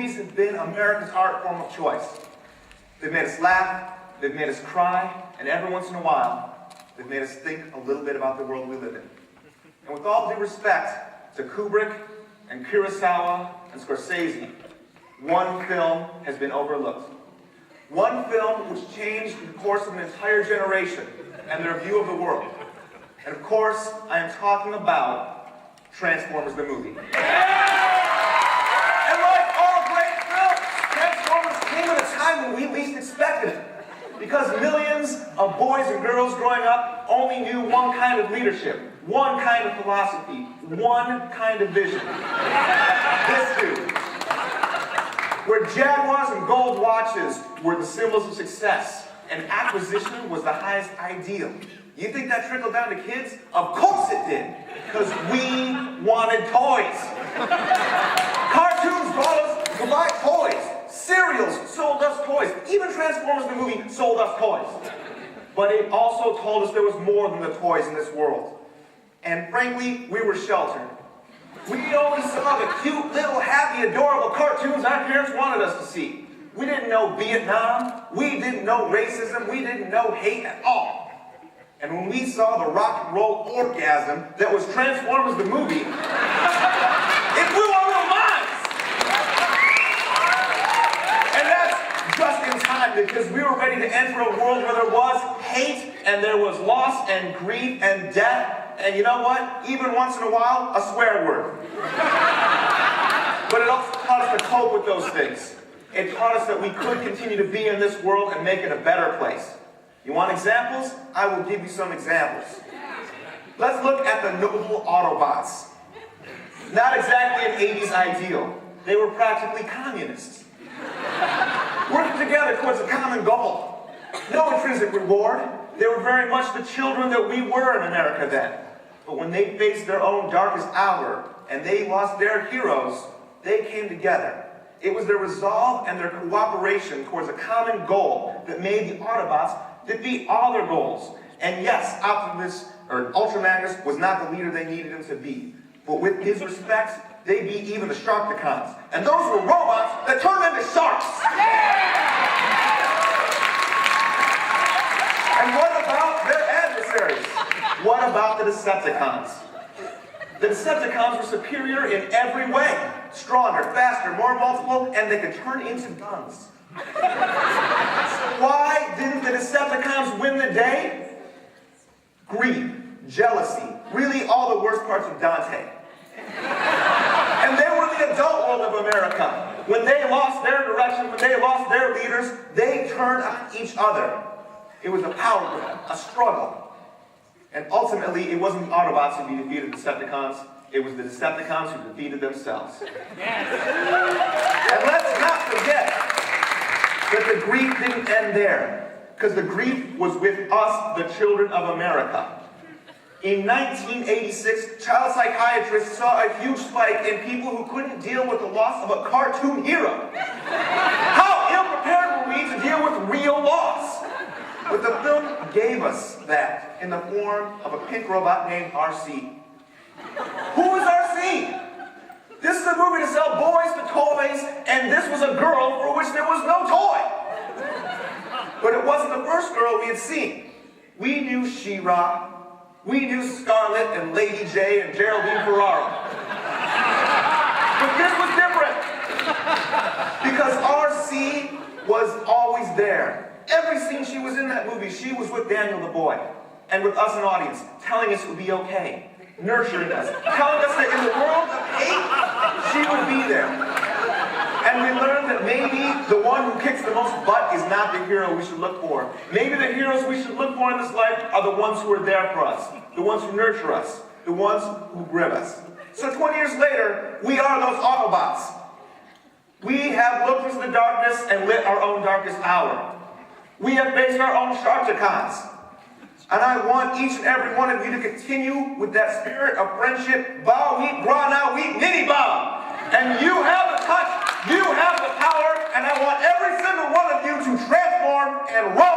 Movies have been America's art form of choice. They've made us laugh, they've made us cry, and every once in a while, they've made us think a little bit about the world we live in. And with all due respect to Kubrick and Kurosawa and Scorsese, one film has been overlooked. One film which changed the course of an entire generation and their view of the world. And of course, I am talking about Transformers the movie. And like all great films, Transformers came at a time when we least expected it. Because millions of boys and girls growing up only knew one kind of leadership, one kind of philosophy, one kind of vision. This dude. Where Jaguars and gold watches were the symbols of success, and acquisition was the highest ideal. You think that trickled down to kids? Of course it did, because we wanted toys. Cartoons brought us to buy toys. Cereals sold us toys. Even Transformers the movie sold us toys. But it also told us there was more than the toys in this world. And frankly, we were sheltered. We only saw the cute, little, happy, adorable cartoons our parents wanted us to see. We didn't know Vietnam. We didn't know racism. We didn't know hate at all. And when we saw the rock and roll orgasm that was Transformers the movie, it blew our little minds. And that's just in time, because we were ready to enter a world where there was hate, and there was loss and grief and death. And you know what? Even once in a while, a swear word. But it also taught us to cope with those things. It taught us that we could continue to be in this world and make it a better place. You want examples? I will give you some examples. Let's look at the noble Autobots. Not exactly an 80s ideal. They were practically communists. Working together towards a common goal. No intrinsic reward. They were very much the children that we were in America then. But when they faced their own darkest hour and they lost their heroes, they came together. It was their resolve and their cooperation towards a common goal that made the Autobots defeat all their goals. And yes, Optimus, or Ultra-Magnus, was not the leader they needed him to be. But with his respect, they beat even the Sharkticons. And those were robots that turned into sharks! And what about their adversaries? What about the Decepticons? The Decepticons were superior in every way. Stronger, faster, more multiple, and they could turn into guns. Why didn't the Decepticons win the day? Greed, jealousy, really all the worst parts of Dante. And they were the adult world of America. When they lost their direction, when they lost their leaders, they turned on each other. It was a power grab, a struggle. And ultimately, it wasn't the Autobots who defeated the Decepticons. It was the Decepticons who defeated themselves. Yes. And let's not forget that the grief didn't end there. Because the grief was with us, the children of America. In 1986, child psychiatrists saw a huge spike in people who couldn't deal with the loss of a cartoon hero. How ill-prepared were we to deal with real loss? But the film gave us that in the form of a pink robot named RC. Who is RC? This is a movie to sell boys to toys, and this was a girl for which there was no toy. But it wasn't the first girl we had seen. We knew She-Ra, we knew Scarlet and Lady J and Geraldine Ferraro. But this was different. Because RC was always there. Every scene she was in that movie, she was with Daniel the boy. And with us, an audience, telling us it would be okay. Nurturing us. Telling us that in the world of hate, she would be there. And we learned that maybe the one who kicks the most butt is not the hero we should look for. Maybe the heroes we should look for in this life are the ones who are there for us. The ones who nurture us. The ones who grip us. So 20 years later, we are those Autobots. We have looked into the darkness and lit our own darkest hour. We have faced our own Sharkticons. And I want each and every one of you to continue with that spirit of friendship. Bow, weep, bra, now weep, nitty bow. And you have the touch, you have the power, and I want every single one of you to transform and run.